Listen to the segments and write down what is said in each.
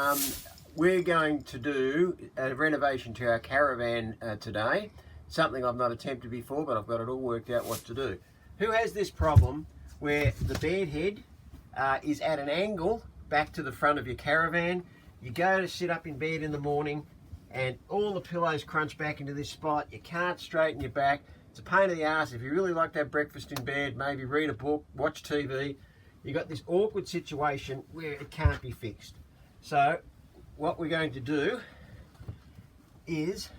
Um, we're going to do a renovation to our caravan today. Something I've not attempted before, but I've got it all worked out what to do. Who has this problem where the bed head is at an angle back to the front of your caravan? You go to sit up in bed in the morning and all the pillows crunch back into this spot. You can't straighten your back. It's a pain in the ass. If you really like to have breakfast in bed, maybe read a book, watch TV, you've got this awkward situation where it can't be fixed. So what we're going to do is,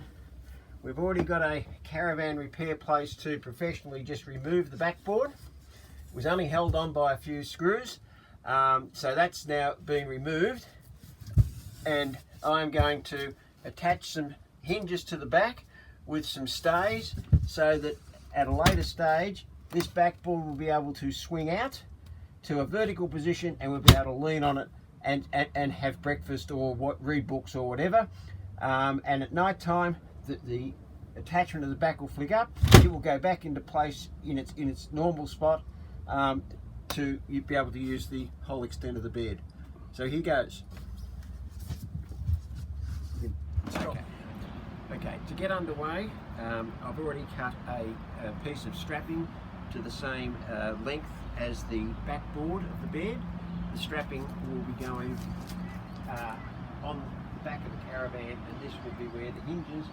we've already got a caravan repair place to professionally just remove the backboard. It was only held on by a few screws, so that's now been removed, and I'm going to attach some hinges to the back with some stays so that at a later stage this backboard will be able to swing out to a vertical position and we'll be able to lean on it and have breakfast or read books or whatever. And at night time the attachment of the back will flick up. It will go back into place in its normal spot to be able to use the whole extent of the bed. So here goes. Okay, to get underway, I've already cut a piece of strapping to the same length as the backboard of the bed. The strapping will be going on the back of the caravan, and this will be where the hinges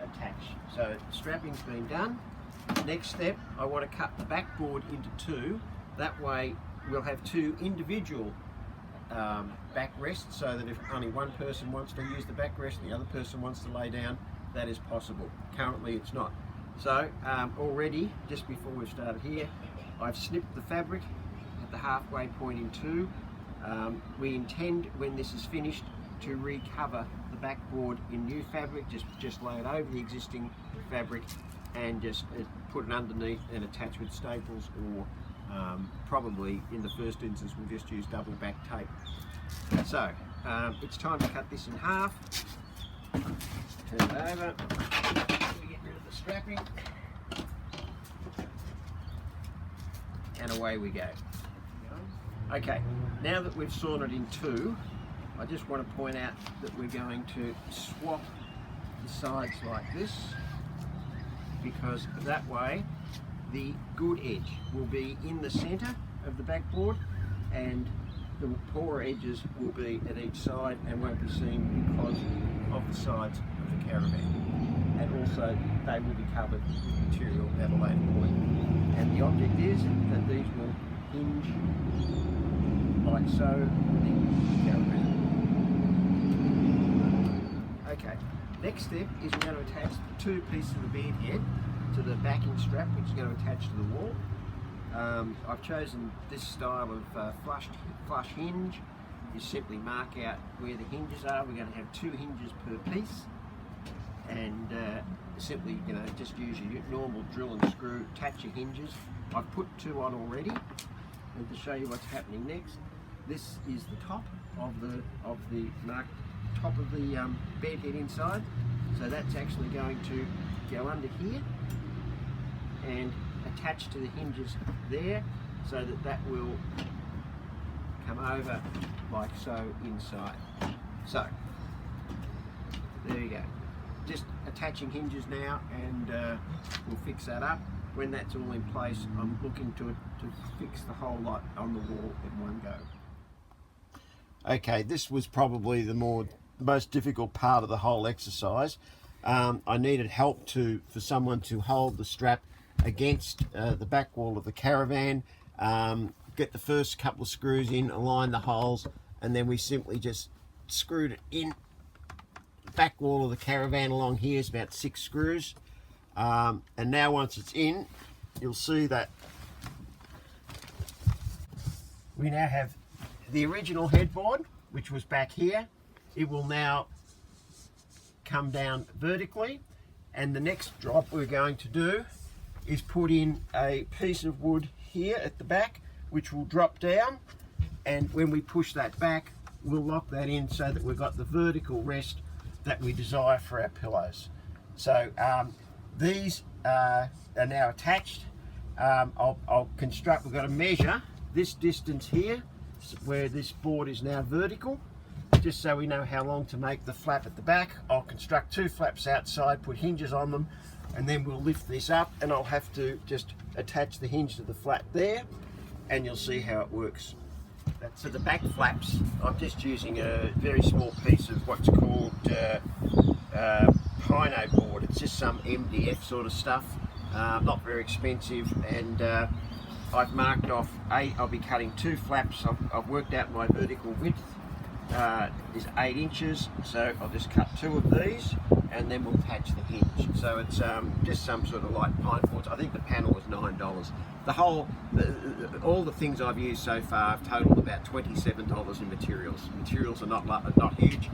attach. So strapping's been done. Next step, I want to cut the backboard into two. That way we'll have two individual backrests, so that if only one person wants to use the backrest and the other person wants to lay down, that is possible. Currently it's not. So already, just before we've started here, I've snipped the fabric at the halfway point in two. We intend, when this is finished, to recover the backboard in new fabric, just lay it over the existing fabric and just put it underneath and attach with staples, or probably in the first instance we'll just use double back tape. So it's time to cut this in half. Turn it over, we get rid of the strapping, and away we go. Okay, now that we've sawn it in two, I just want to point out that we're going to swap the sides like this, because that way the good edge will be in the centre of the backboard and the poorer edges will be at each side and won't be seen because of the sides of the caravan. And also they will be covered with material at a later point. And the object is that these will hinge like so within the caravan. Okay, next step is we're going to attach the two pieces of the bed head to the backing strap, which is going to attach to the wall. I've chosen this style of flush hinge. You simply mark out where the hinges are. We're going to have two hinges per piece, and simply, just use your normal drill and screw, attach your hinges. I've put two on already, and to show you what's happening next, this is the top of the marked top of the bed head inside. So that's actually going to go under here and attach to the hinges there, so that will come over like so inside. So there you go. Just attaching hinges now, and we'll fix that up. When that's all in place, I'm looking to fix the whole lot on the wall in one go. Okay, this was probably the most difficult part of the whole exercise. I needed help for someone to hold the strap against the back wall of the caravan, get the first couple of screws in, align the holes, and then we simply just screwed it in the back wall of the caravan along here. It's about 6 screws, and now once it's in, you'll see that we now have the original headboard, which was back here. It will now come down vertically, and the next drop we're going to do is put in a piece of wood here at the back, which will drop down, and when we push that back, we'll lock that in so that we've got the vertical rest that we desire for our pillows. So these are now attached. I'll construct, we've got to measure this distance here where this board is now vertical, just so we know how long to make the flap at the back, I'll construct 2 flaps outside, put hinges on them, and then we'll lift this up, and I'll have to just attach the hinge to the flap there, and you'll see how it works. So the back flaps, I'm just using a very small piece of what's called pino board. It's just some MDF sort of stuff, not very expensive, and I've marked off 8. I'll be cutting 2 flaps. I've worked out my vertical width is 8 inches, so I'll just cut 2 of these, and then we'll attach the hinge. So it's just some sort of light pine boards. I think the panel was $9. The whole, all the things I've used so far have totaled about $27 in materials. Materials are not huge.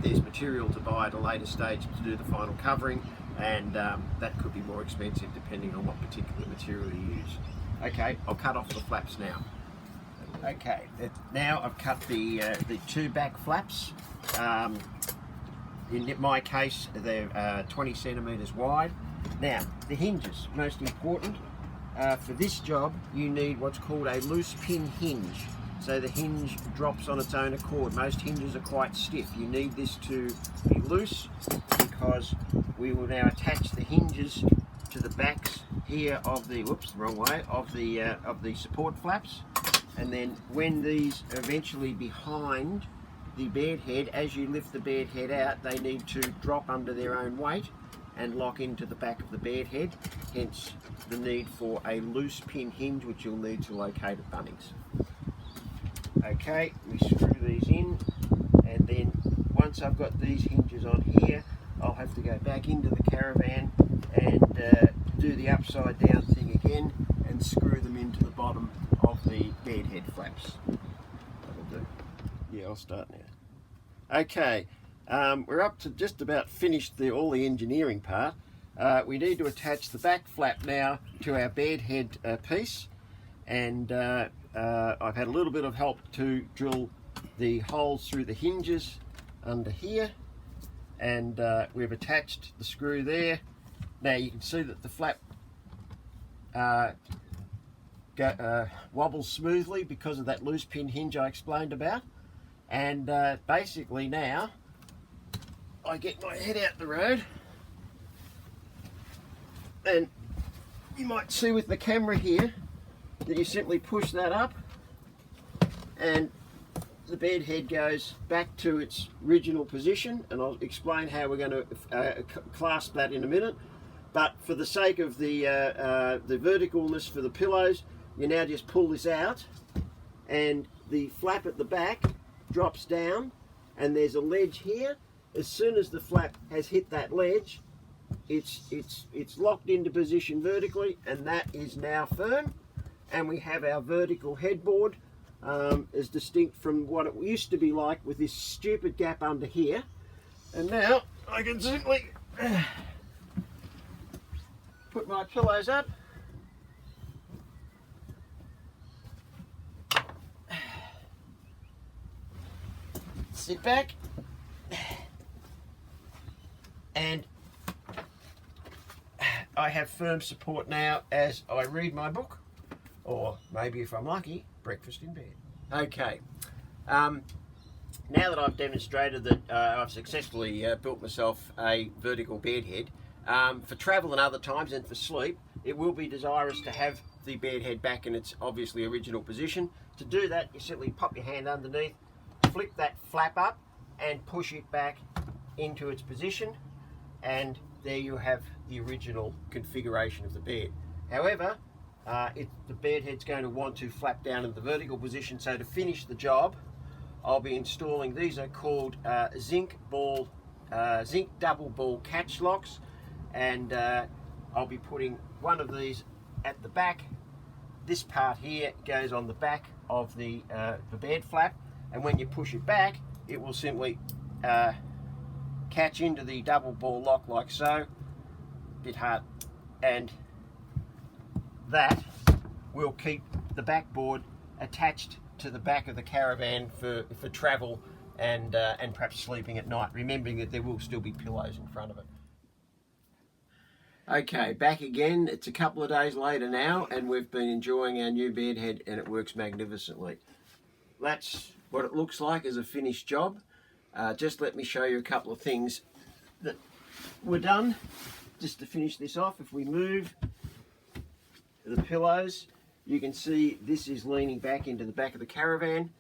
There's material to buy at a later stage to do the final covering, and that could be more expensive depending on what particular material you use. Okay, I'll cut off the flaps now. Okay, now I've cut the 2 back flaps. In my case, they're 20 centimeters wide. Now, the hinges, most important. For this job, you need what's called a loose pin hinge. So the hinge drops on its own accord. Most hinges are quite stiff. You need this to be loose because we will now attach the hinges to the backs here of the, whoops, the wrong way, of the support flaps. And then when these are eventually behind the bed head, as you lift the bed head out, they need to drop under their own weight and lock into the back of the bed head, hence the need for a loose pin hinge, which you'll need to locate at Bunnings. Okay, we screw these in, and then once I've got these hinges on here, I'll have to go back into the Caravan and do the upside down thing again and screw them into the bottom of the bed head flaps. That'll do. Yeah, I'll start now. Okay, we're up to just about finished all the engineering part. We need to attach the back flap now to our bed head piece, and I've had a little bit of help to drill the holes through the hinges under here, and we've attached the screw there. Now you can see that the flap wobbles smoothly because of that loose pin hinge I explained about. And basically now I get my head out the road, and you might see with the camera here that you simply push that up and the bed head goes back to its original position, and I'll explain how we're going to clasp that in a minute. But for the sake of the verticalness for the pillows, you now just pull this out, and the flap at the back drops down, and there's a ledge here. As soon as the flap has hit that ledge, it's locked into position vertically, and that is now firm. And we have our vertical headboard, as distinct from what it used to be like with this stupid gap under here. And now I can simply put my pillows up, sit back, and I have firm support now as I read my book, or maybe if I'm lucky, breakfast in bed. Okay, now that I've demonstrated that I've successfully built myself a vertical bed head, for travel and other times and for sleep, it will be desirous to have the bed head back in its obviously original position. To do that, you simply pop your hand underneath, flip that flap up and push it back into its position, and there you have the original configuration of the bed. However, the bed head's going to want to flap down in the vertical position, so to finish the job I'll be installing, these are called zinc double ball catch locks, and I'll be putting one of these at the back. This part here goes on the back of the bed flap, and when you push it back, it will simply catch into the double ball lock like so, a bit hard, and that will keep the backboard attached to the back of the Caravan for travel and perhaps sleeping at night, remembering that there will still be pillows in front of it. Okay, back again. It's a couple of days later now, and we've been enjoying our new bed head, and it works magnificently. That's what it looks like as a finished job. Just let me show you a couple of things that were done just to finish this off. If we move the pillows, you can see this is leaning back into the back of the Caravan.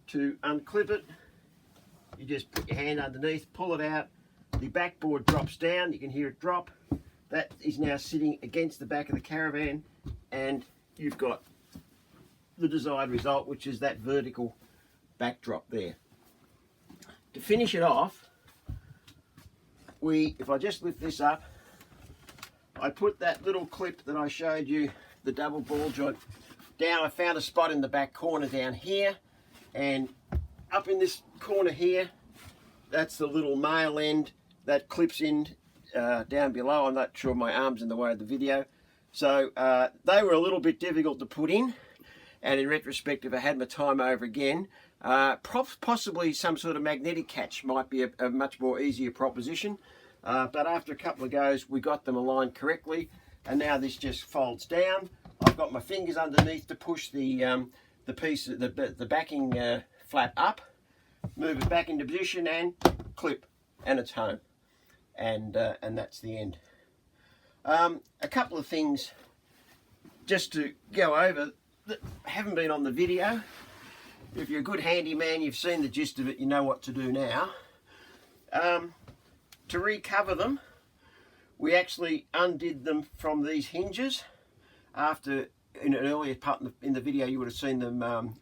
To unclip it, you just put your hand underneath, pull it out, the backboard drops down, you can hear it drop. That is now sitting against the back of the Caravan, and you've got the desired result, which is that vertical backdrop there. To finish it off, if I just lift this up, I put that little clip that I showed you, the double ball joint, down. I found a spot in the back corner down here, and up in this corner here, that's the little male end that clips in down below. I'm not sure, my arm's in the way of the video. So they were a little bit difficult to put in, and in retrospect, if I had my time over again, possibly some sort of magnetic catch might be a much more easier proposition. But after a couple of goes, we got them aligned correctly, and now this just folds down. I've got my fingers underneath to push the piece, the backing flap up, move it back into position, and clip, and it's home. And that's the end. A couple of things just to go over that haven't been on the video. If you're a good handyman, you've seen the gist of it, you know what to do now. To recover them, we actually undid them from these hinges. After, in an earlier part in the video, you would have seen them,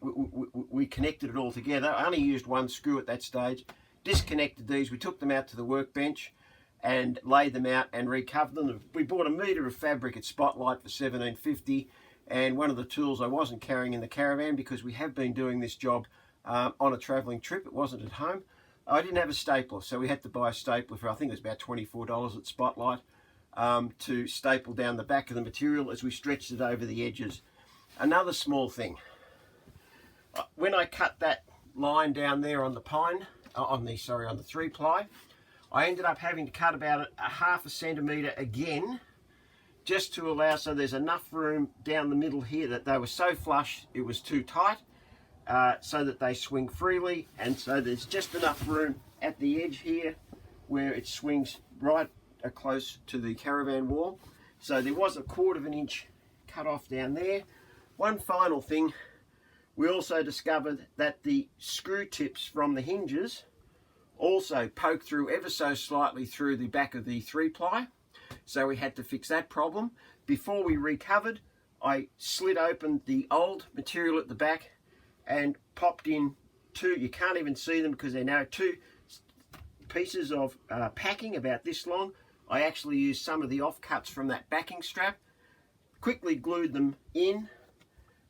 we connected it all together. I only used one screw at that stage, disconnected these, we took them out to the workbench and laid them out and recovered them. We bought a metre of fabric at Spotlight for $17.50, and one of the tools I wasn't carrying in the Caravan because we have been doing this job on a travelling trip. It wasn't at home. I didn't have a stapler, so we had to buy a stapler for, I think it was about $24 at Spotlight, to staple down the back of the material as we stretched it over the edges. Another small thing, when I cut that line down there on the on the 3-ply, I ended up having to cut about a half a centimetre again, just to allow, so there's enough room down the middle here that they were so flush it was too tight, so that they swing freely, and so there's just enough room at the edge here where it swings right close to the Caravan wall. So there was a 1/4 inch cut off down there. One final thing, we also discovered that the screw tips from the hinges also poke through ever so slightly through the back of the 3-ply. So we had to fix that problem. Before we recovered, I slit open the old material at the back and popped in two, you can't even see them because they're now 2 pieces of packing about this long. I actually used some of the offcuts from that backing strap, quickly glued them in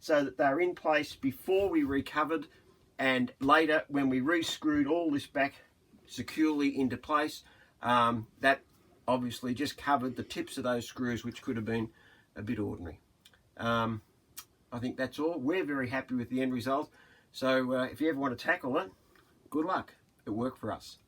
so that they're in place before we recovered, and later when we re-screwed all this back securely into place, that obviously just covered the tips of those screws, which could have been a bit ordinary. I think that's all. We're very happy with the end result. So if you ever want to tackle it, good luck. It worked for us.